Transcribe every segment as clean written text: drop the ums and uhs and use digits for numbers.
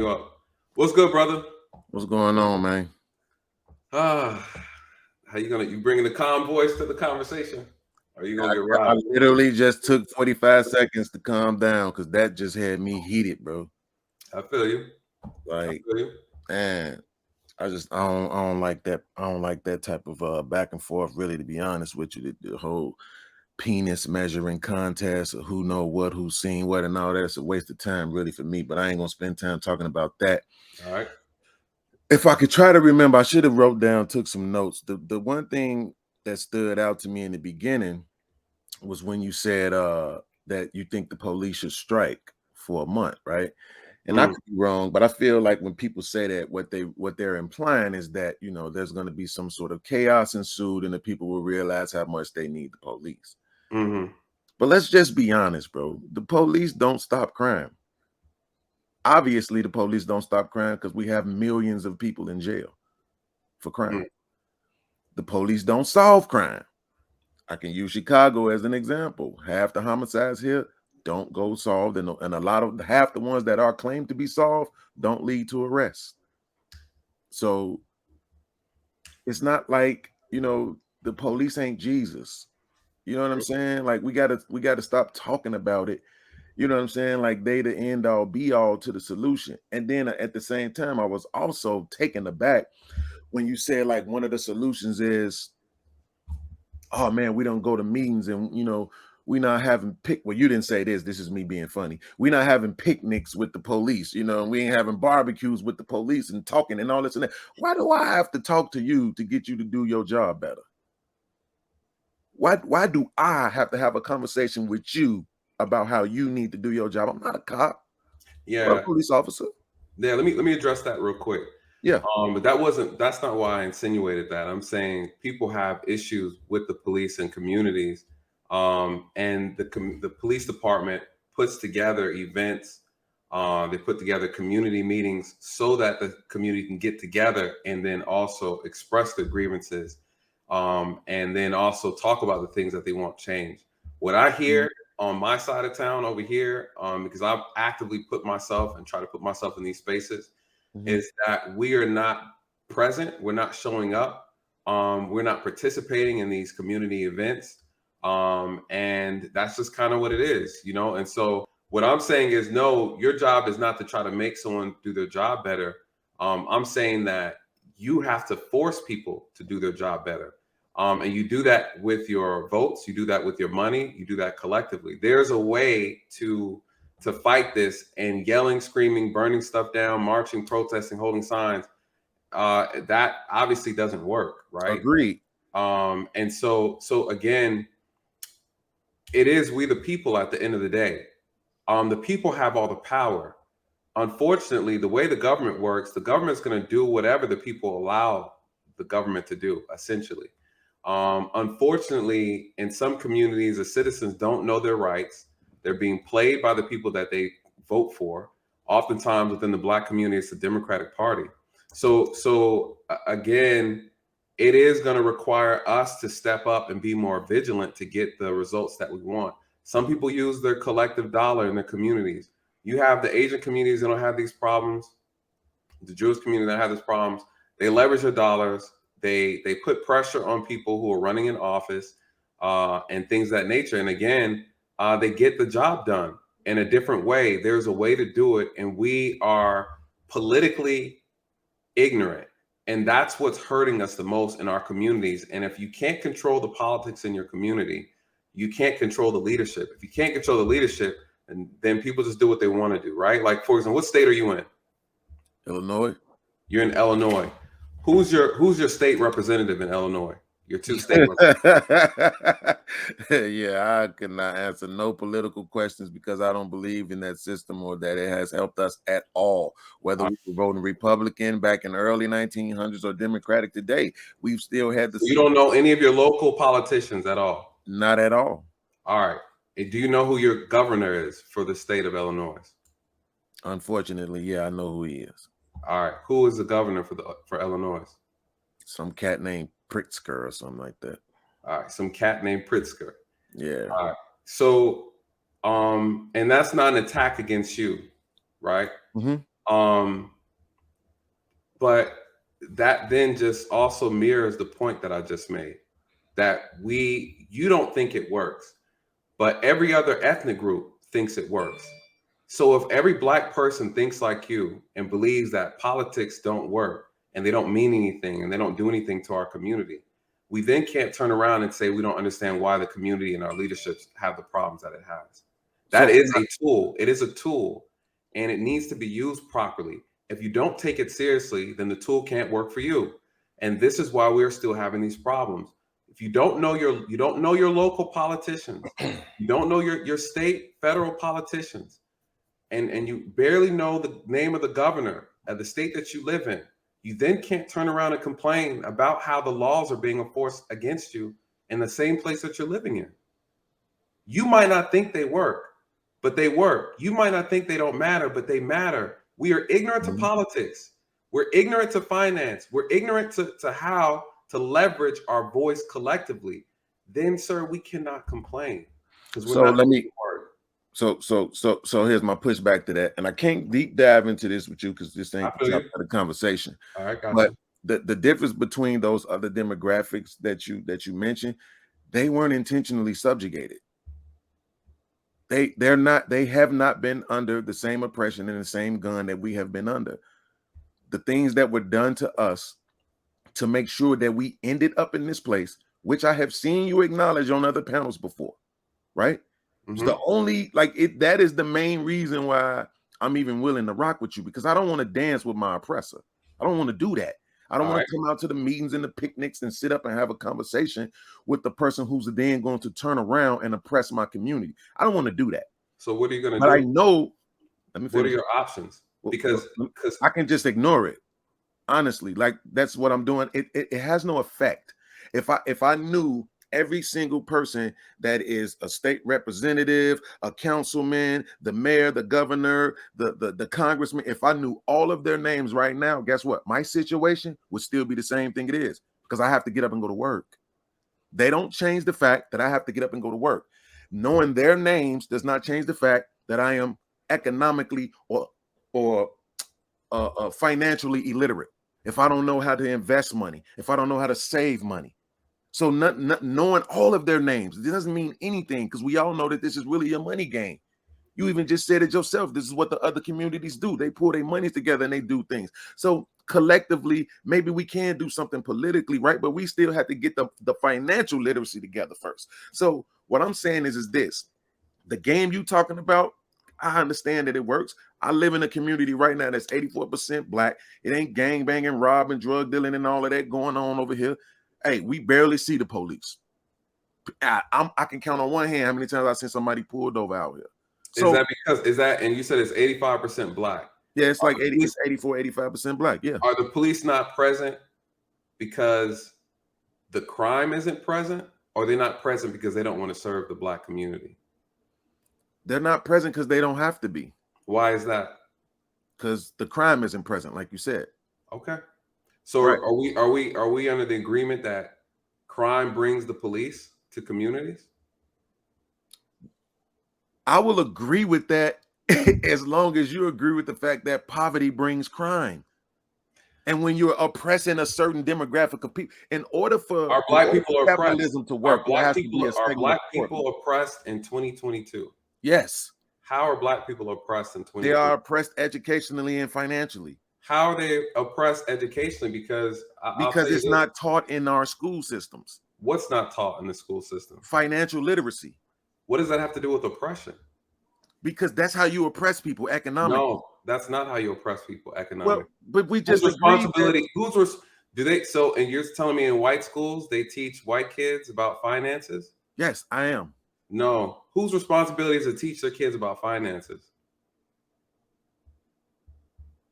You up? What's good, brother? What's going on, man? How you bringing the calm voice to the conversation? Or are you gonna get I riled? literally just took 45 seconds to calm down because that just had me heated, bro. I feel you. I Like, feel you. man, I don't like that. I don't like that type of back and forth, really, to be honest with you. The whole penis measuring contest or who know what, who's seen what, and all that's a waste of time, really, for me. But I ain't gonna spend time talking about that. All right. If I could try to remember, I should have wrote down, took some notes. The one thing that stood out to me in the beginning was when you said that you think the police should strike for a month, right? And I Mm, could be wrong, but I feel like when people say that, what they're implying is that there's going to be some sort of chaos ensued, and the people will realize how much they need the police. mm-hmm. But let's just be honest, bro. The police don't stop crime. Obviously, the police don't stop crime because we have millions of people in jail for crime. Mm. The police don't solve crime. I can use Chicago as an example. Half the homicides here don't go solved, and a lot of half the ones that are claimed to be solved don't lead to arrest. So it's not like the police ain't Jesus. You know what I'm saying? Like we gotta stop talking about it. You know what I'm saying? Like they the end all be all to the solution. And then at the same time, I was also taken aback when you said like one of the solutions is, oh man, we don't go to meetings and we not having well, you didn't say this is me being funny. We not having picnics with the police, and we ain't having barbecues with the police and talking and all this and that. Why do I have to talk to you to get you to do your job better? Why do I have to have a conversation with you about how you need to do your job? I'm not a cop or a Yeah. police officer. Yeah. Let me address that real quick. Yeah. But that's not why I insinuated that. I'm saying people have issues with the police and communities. And the police department puts together events. They put together community meetings so that the community can get together and then also express their grievances, and then also talk about the things that they want changed. What I Mhm. hear on my side of town over here, because I've actively put myself and try to put myself in these spaces, Mhm. is that we are not present. We're not showing up. We're not participating in these community events. And that's just kind of what it is. And so what I'm saying is, no, your job is not to try to make someone do their job better. I'm saying that you have to force people to do their job better. And you do that with your votes. You do that with your money. You do that collectively. There's a way to fight this, and yelling, screaming, burning stuff down, marching, protesting, holding signs, that obviously doesn't work, right? Agreed. And so again, it is we the people at the end of the day. The people have all the power. Unfortunately, the way the government works, the government's going to do whatever the people allow the government to do, essentially. Unfortunately, in some communities, the citizens don't know their rights. They're being played by the people that they vote for. Oftentimes, within the Black community, it's the Democratic Party. So again, it is going to require us to step up and be more vigilant to get the results that we want. Some people use their collective dollar in their communities. You have the Asian communities that don't have these problems, the Jewish community that have these problems. They leverage their dollars. They put pressure on people who are running in office, and things of that nature. And again, they get the job done in a different way. There's a way to do it, and we are politically ignorant. And that's what's hurting us the most in our communities. And if you can't control the politics in your community, you can't control the leadership. If you can't control the leadership, and then people just do what they want to do, right? Like, for example, what state are you in? Illinois. You're in Illinois. Who's your state representative in Illinois? Your two state Yeah, I cannot answer no political questions because I don't believe in that system or that it has helped us at all. Whether we were voting Republican back in the early 1900s or Democratic today, we've still had the So you same. don't know any of your local politicians at all. Not at all. All right. Do you know who your governor is for the state of Illinois? Unfortunately, yeah, I know who he is. All right. Who is the governor for Illinois? Some cat named Pritzker or something like that. All right. Some cat named Pritzker. Yeah. All right. So, and that's not an attack against you, right? Hmm. But that then just also mirrors the point that I just made, that you don't think it works, but every other ethnic group thinks it works. So if every black person thinks like you and believes that politics don't work and they don't mean anything and they don't do anything to our community, we then can't turn around and say we don't understand why the community and our leaderships have the problems that it has. That is a tool. It is a tool, and it needs to be used properly. If you don't take it seriously, then the tool can't work for you. And this is why we're still having these problems. If you don't know your local politicians, you don't know your state, federal politicians, and you barely know the name of the governor of the state that you live in, you then can't turn around and complain about how the laws are being enforced against you in the same place that you're living in. You might not think they work, but they work. You might not think they don't matter, but they matter. We are ignorant to politics. We're ignorant to finance. We're ignorant to how to leverage our voice collectively. Then, sir, we cannot complain because we're not doing the work. So here's my pushback to that, and I can't deep dive into this with you because this ain't the top of the conversation. All right, gotcha. But the difference between those other demographics that you mentioned, they weren't intentionally subjugated. They have not been under the same oppression and the same gun that we have been under. The things that were done to us to make sure that we ended up in this place, which I have seen you acknowledge on other panels before, right? It's the only, that is the main reason why I'm even willing to rock with you, because I don't want to dance with my oppressor. I don't want to do that. I don't want to come out to the meetings and the picnics and sit up and have a conversation with the person who's then going to turn around and oppress my community. I don't want to do that. So what are you going to do? But I know. What are your options? Because I can just ignore it. Honestly, that's what I'm doing. It has no effect. If I knew every single person that is a state representative, a councilman, the mayor, the governor, the congressman, if I knew all of their names right now, guess what? My situation would still be the same thing it is, because I have to get up and go to work. They don't change the fact that I have to get up and go to work. Knowing their names does not change the fact that I am economically or financially illiterate. If I don't know how to invest money, if I don't know how to save money. So not knowing all of their names, it doesn't mean anything, because we all know that this is really a money game. You even just said it yourself. This is what the other communities do. They pull their money together and they do things. So collectively, maybe we can do something politically, right? But we still have to get the financial literacy together first. So what I'm saying is this: the game you talking about, I understand that it works. I live in a community right now that's 84% black. It ain't gang banging, robbing, drug dealing, and all of that going on over here. Hey, we barely see the police. I can count on one hand how many times I've seen somebody pulled over out here. So, and you said it's 85% black. Yeah, it's like 84, 85% black. Yeah. Are the police not present because the crime isn't present, or they're not present because they don't want to serve the black community? They're not present because they don't have to be. Why is that? Because the crime isn't present, like you said. Okay. So are we under the agreement that crime brings the police to communities? I will agree with that as long as you agree with the fact that poverty brings crime. And when you're oppressing a certain demographic of people, in order for our black people are capitalism to work, are black people oppressed in 2022? Yes. How are black people oppressed in 2022? They are oppressed educationally and financially. How are they oppressed educationally? Because it's not taught in our school systems. What's not taught in the school system? Financial literacy. What does that have to do with oppression? Because that's how you oppress people economically. No, that's not how you oppress people economically. Well, but we just responsibility. And you're telling me in white schools they teach white kids about finances? Yes, I am. No. Whose responsibility is to teach their kids about finances?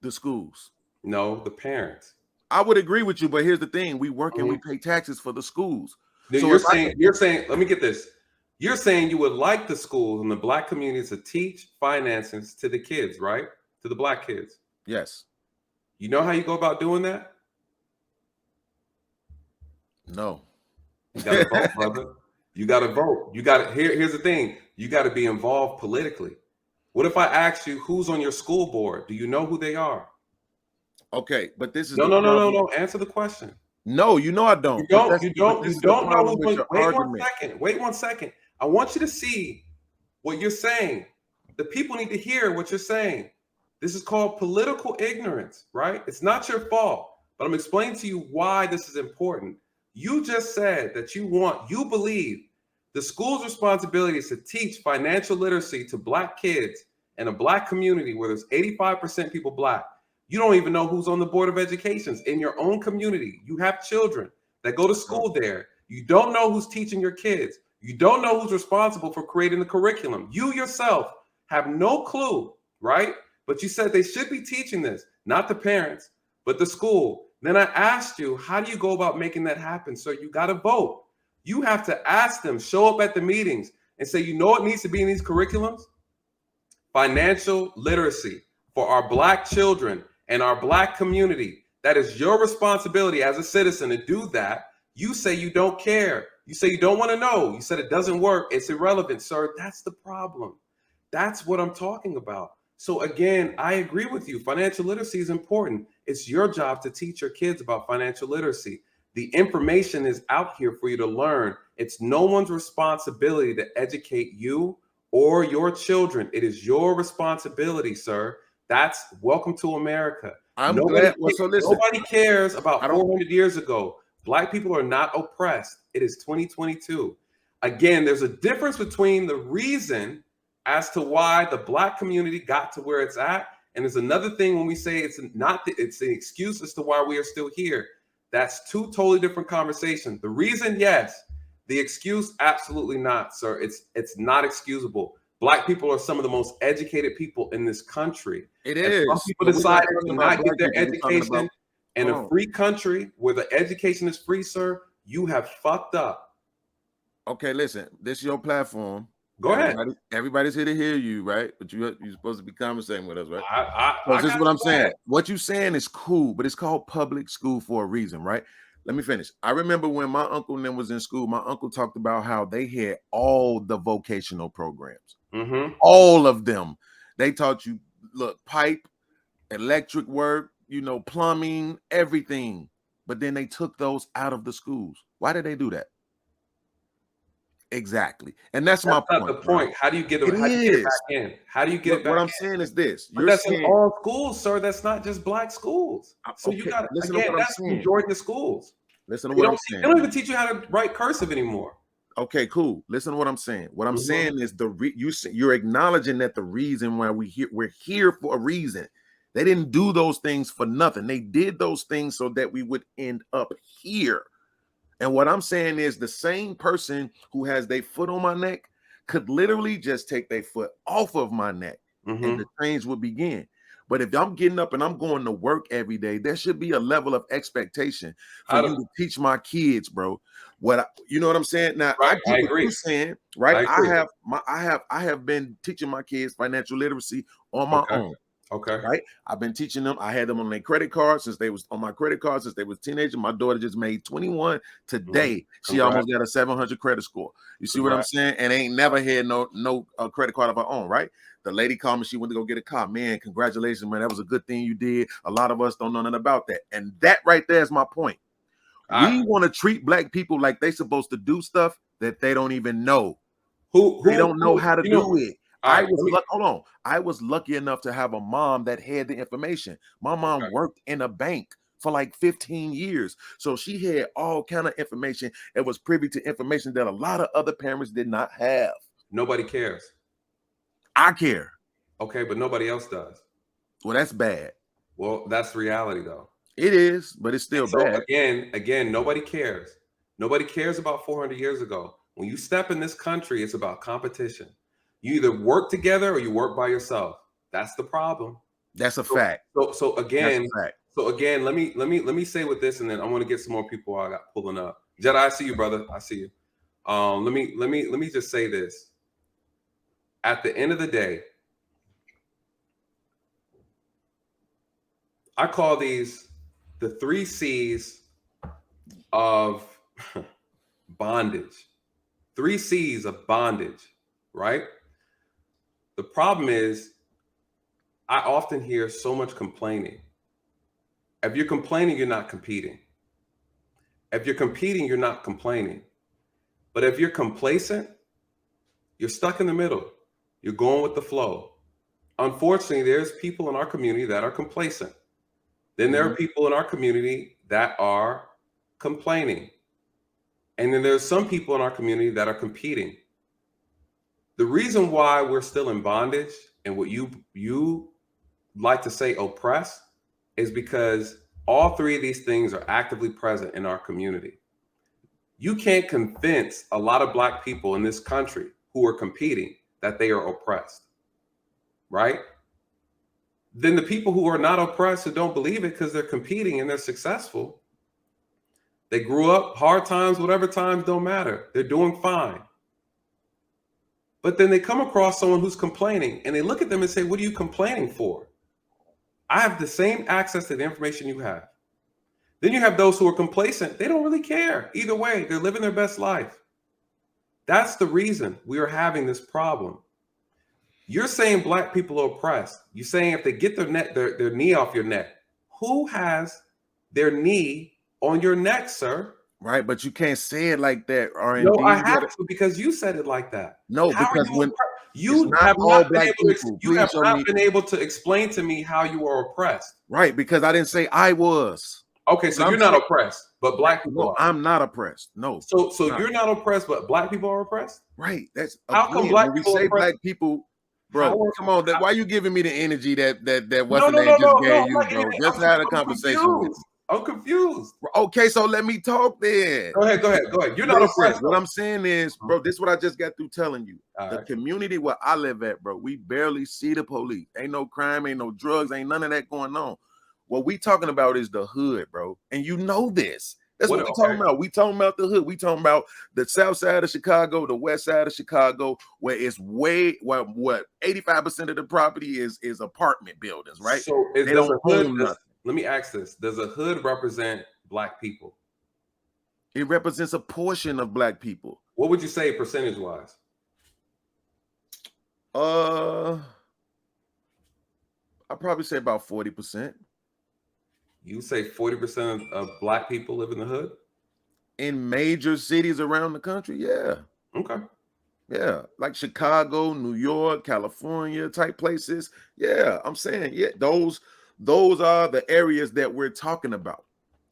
The schools. No, the parents. I would agree with you, but here's the thing: we work and we pay taxes for the schools. So you're saying, let me get this. You're saying you would like the schools and the black communities to teach finances to the kids, right? To the black kids. Yes. You know how you go about doing that? No. You got to vote, brother. You got to vote. Here's the thing. You got to be involved politically. What if I ask you who's on your school board? Do you know who they are? Okay, but this is No, the no, no, no, problem. no. Answer the question. No, you know I You don't. But don't, that's you but don't, this you is the don't know problem who's with on. your Wait one argument. second. Wait 1 second. I want you to see what you're saying. The people need to hear what you're saying. This is called political ignorance, right? It's not your fault, but I'm explaining to you why this is important. You just said that you believe the school's responsibility is to teach financial literacy to Black kids in a Black community where there's 85% people Black. You don't even know who's on the board of education in your own community. You have children that go to school there. You don't know who's teaching your kids. You don't know who's responsible for creating the curriculum. You yourself have no clue, right? But you said they should be teaching this, not the parents, but the school. Then I asked you, how do you go about making that happen? So you got to vote. You have to ask them, show up at the meetings and say, you know what needs to be in these curriculums? Financial literacy for our Black children and our Black community. That is your responsibility as a citizen to do that. You say you don't care. You say you don't want to know. You said it doesn't work. It's irrelevant, sir. That's the problem. That's what I'm talking about. So again, I agree with you. Financial literacy is important. It's your job to teach your kids about financial literacy. The information is out here for you to learn. It's no one's responsibility to educate you or your children. It is your responsibility, sir. That's welcome to America. I'm glad. Well, so listen, Nobody cares I about don't 400 years ago. Black people are not oppressed. It is 2022. Again, there's a difference between the reason as to why the Black community got to where it's at, and there's another thing when we say it's not, it's an excuse as to why we are still here. That's two totally different conversations. The reason, yes. The excuse, absolutely not, sir. It's not excusable. Black people are some of the most educated people in this country. it And is. some people But we're not decided talking to about not get Black their people. We're talking education about in a free country where the education is free, sir. You have fucked up. Okay, listen, this is your platform. Go ahead. Everybody's here to hear you, right? But you're supposed to be conversating with us, right? I This is got what I'm you. saying. What you're saying is cool, but it's called public school for a reason, right? Let me finish. I remember when my uncle and them was in school, my uncle talked about how they had all the vocational programs, all of them. They taught you, look, pipe, electric work, plumbing, everything. But then they took those out of the schools. Why did they do that? Exactly. And that's my Not point. the point. How do you get it? How do you get it back in? How do you get it back What I'm in? saying is this. But that's in all schools, sir. That's not just Black schools. So you got listen to again, what I'm that's the saying. majority of schools. Listen to what I'm saying. They don't even teach you how to write cursive anymore. Okay, cool. Listen to what I'm saying. What I'm saying is you're acknowledging that the reason why we're here for a reason. They didn't do those things for nothing. They did those things so that we would end up here. And what I'm saying is the same person who has their foot on my neck could literally just take their foot off of my neck and the change would begin. But if I'm getting up and I'm going to work every day, there should be a level of expectation for you to teach my kids, bro. You know what I'm saying? Now, right, I I get agree. what you're saying, right? I have been teaching my kids financial literacy on my own. Okay. Right. I've been teaching them. I had them on their credit card since they was on my credit card since they was teenagers. My daughter just made 21 today. She almost got a 700 credit score. You see what I'm saying? And ain't never had no credit card of her own. Right. The lady called me. She went to go get a car. Man, congratulations, man. That was a good thing you did. A lot of us don't know nothing about that. And that right there is my point. We want to treat Black people like they supposed to do stuff that they don't even know. They don't know how to do it. Hold on. I was lucky enough to have a mom that had the information. My mom worked in a bank for like 15 years. So she had all kind of information and was privy to information that a lot of other parents did not have. Nobody cares. I care. Okay, but nobody else does. Well, that's bad. Well, that's reality though. It is, but it's still bad. Again, nobody cares. Nobody cares about 400 years ago. When you step in this country, it's about competition. You either work together or you work by yourself. That's the problem. That's a fact. So again, let me say with this, and then I want to get some more people I got pulling up. Jedi, I see you, brother. I see you. Let me just say this. At the end of the day, I call these the 3 C's of bondage. 3 C's of bondage, right? The problem is I often hear so much complaining. If you're complaining, you're not competing. If you're competing, you're not complaining. But if you're complacent, you're stuck in the middle. You're going with the flow. Unfortunately, there's people in our community that are complacent. Then there are people in our community that are complaining. And then there's some people in our community that are competing. The reason why we're still in bondage and what you like to say oppressed is because all three of these things are actively present in our community. You can't convince a lot of Black people in this country who are competing that they are oppressed, right? Then the people who are not oppressed, who don't believe it because they're competing and they're successful, they grew up, hard times, whatever times, don't matter. They're doing fine. But then they come across someone who's complaining and they look at them and say, what are you complaining for? I have the same access to the information you have. Then you have those who are complacent. They don't really care. Either way, they're living their best life. That's the reason we are having this problem. You're saying Black people are oppressed. You're saying if they get their knee off your neck, who has their knee on your neck, sir? Right, but you can't say it like that. No, I have to because you said it like that. No, how because when you not have all not been Black able people, to, you have please show not me. been able to explain to me how you are oppressed. Right, because I didn't say I was. Okay, so you're not oppressed, but Black people No, are. I'm not oppressed. No. So you're not oppressed, but Black people are oppressed? Right. That's how come Black when we people say are Black people, bro, come on. Why you giving me the energy that what's the name just gave you, bro? Just had a conversation with you. I'm confused. Okay, so let me talk then. Go ahead. You're not oppressed. What I'm saying is, bro, this is what I just got through telling you. All the right. community where I live at, bro, we barely see the police. Ain't no crime, ain't no drugs, ain't none of that going on. What we talking about is the hood, bro. And you know this. That's what we're talking about. We talking about the hood. We talking about the south side of Chicago, the west side of Chicago, where it's what 85% of the property is apartment buildings, right? So they don't own nothing. Let me ask this. Does a hood represent Black people? It represents a portion of Black people. What would you say percentage-wise? I'd probably say about 40%. You say 40% of Black people live in the hood? In major cities around the country, yeah. Okay. Yeah, like Chicago, New York, California type places. Yeah, I'm saying, yeah, those are the areas that we're talking about.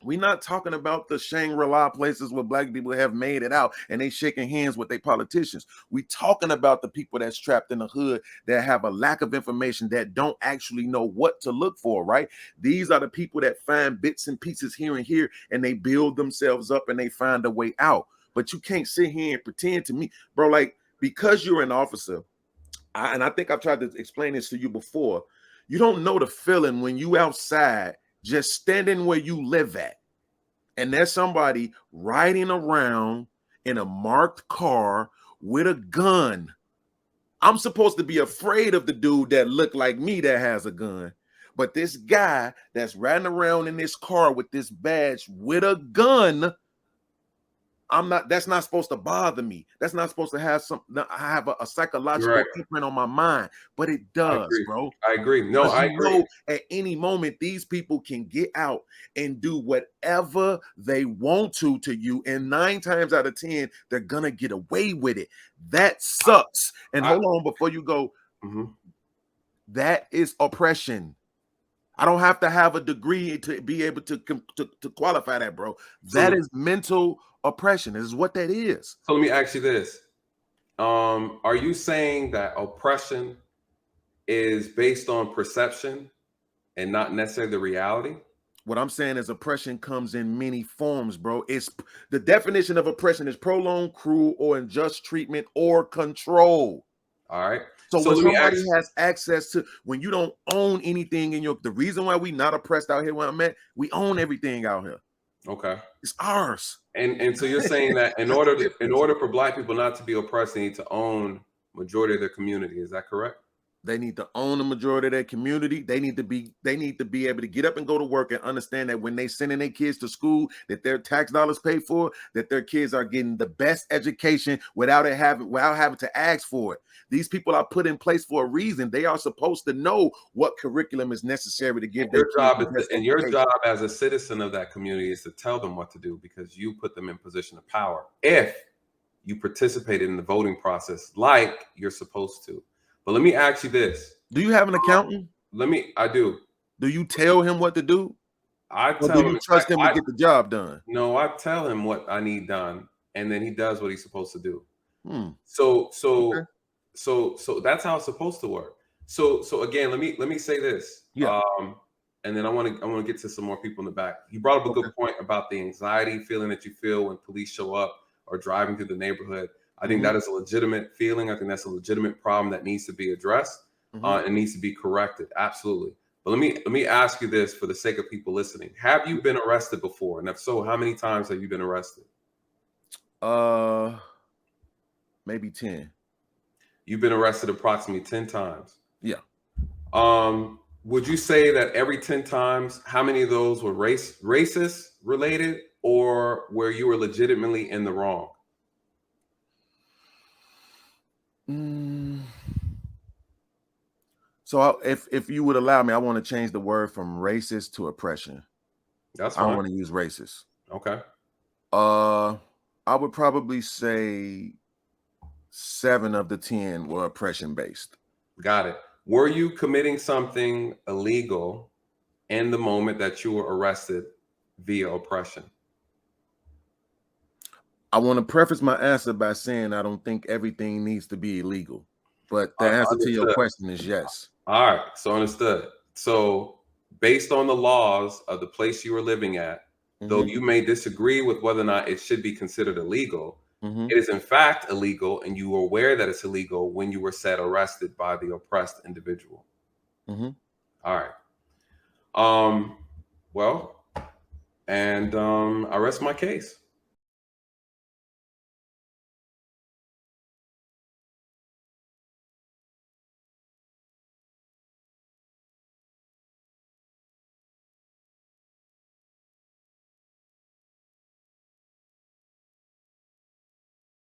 We're not talking about the Shangri-La places where Black people have made it out and they shaking hands with their politicians. We talking about the people that's trapped in the hood that have a lack of information, that don't actually know what to look for, right? These are the people that find bits and pieces here and here, and they build themselves up and they find a way out. But you can't sit here and pretend to me, bro, like, because you're an officer, and I think I've tried to explain this to you before, you don't know the feeling when you outside just standing where you live at, and there's somebody riding around in a marked car with a gun. I'm supposed to be afraid of the dude that looked like me that has a gun, but this guy that's riding around in this car with this badge with a gun, that's not supposed to bother me. That's not supposed to have a psychological imprint on my mind, but it does, bro. I agree. No, I agree. Know at any moment, these people can get out and do whatever they want to you, and 9 times out of 10, they're gonna get away with it. That sucks. And hold on, before you go, that is oppression. I don't have to have a degree to be able to qualify that, bro. That is mental oppression. This is what that is. So let me ask you this. Are you saying that oppression is based on perception and not necessarily the reality? What I'm saying is oppression comes in many forms, bro. It's the definition of oppression is prolonged, cruel, or unjust treatment or control. All right. So when somebody has access to, when you don't own anything in the reason why we not oppressed out here where I'm at, we own everything out here. Okay. It's ours. And so you're saying that in order for Black people not to be oppressed, they need to own majority of their community. Is that correct? They need to own the majority of their community. They need to be able to get up and go to work and understand that when they sending their kids to school, that their tax dollars pay for, that their kids are getting the best education without having to ask for it. These people are put in place for a reason. They are supposed to know what curriculum is necessary to give their kids the best And your education. job as a citizen of that community is to tell them what to do, because you put them in position of power if you participated in the voting process like you're supposed to. But let me ask you this. Do you have an accountant? I do. Do you tell him what to do? I Or tell do him, you trust him to get the job done? no, I tell him what I need done, and then he does what he's supposed to do. Hmm. So Okay. that's how it's supposed to work. So again, let me say this. Yeah. And then I want to get to some more people in the back. You brought up a good point about the anxiety feeling that you feel when police show up or driving through the neighborhood. I think that is a legitimate feeling. I think that's a legitimate problem that needs to be addressed and needs to be corrected. Absolutely. But let me ask you this for the sake of people listening. Have you been arrested before? And if so, how many times have you been arrested? Maybe 10. You've been arrested approximately 10 times. Yeah. Would you say that every 10 times, how many of those were racist related, or where you were legitimately in the wrong? So if you would allow me, I want to change the word from racist to oppression. That's I fine. don't want to use racist. Okay. I would probably say 7 of the 10 were oppression based. Got it. Were you committing something illegal in the moment that you were arrested via oppression? I want to preface my answer by saying I don't think everything needs to be illegal, but the answer to your question is yes. All right, so understood. So based on the laws of the place you were living at, though you may disagree with whether or not it should be considered illegal, it is in fact illegal, and you were aware that it's illegal when you were said arrested by the oppressed individual. All right. Well, and I rest my case.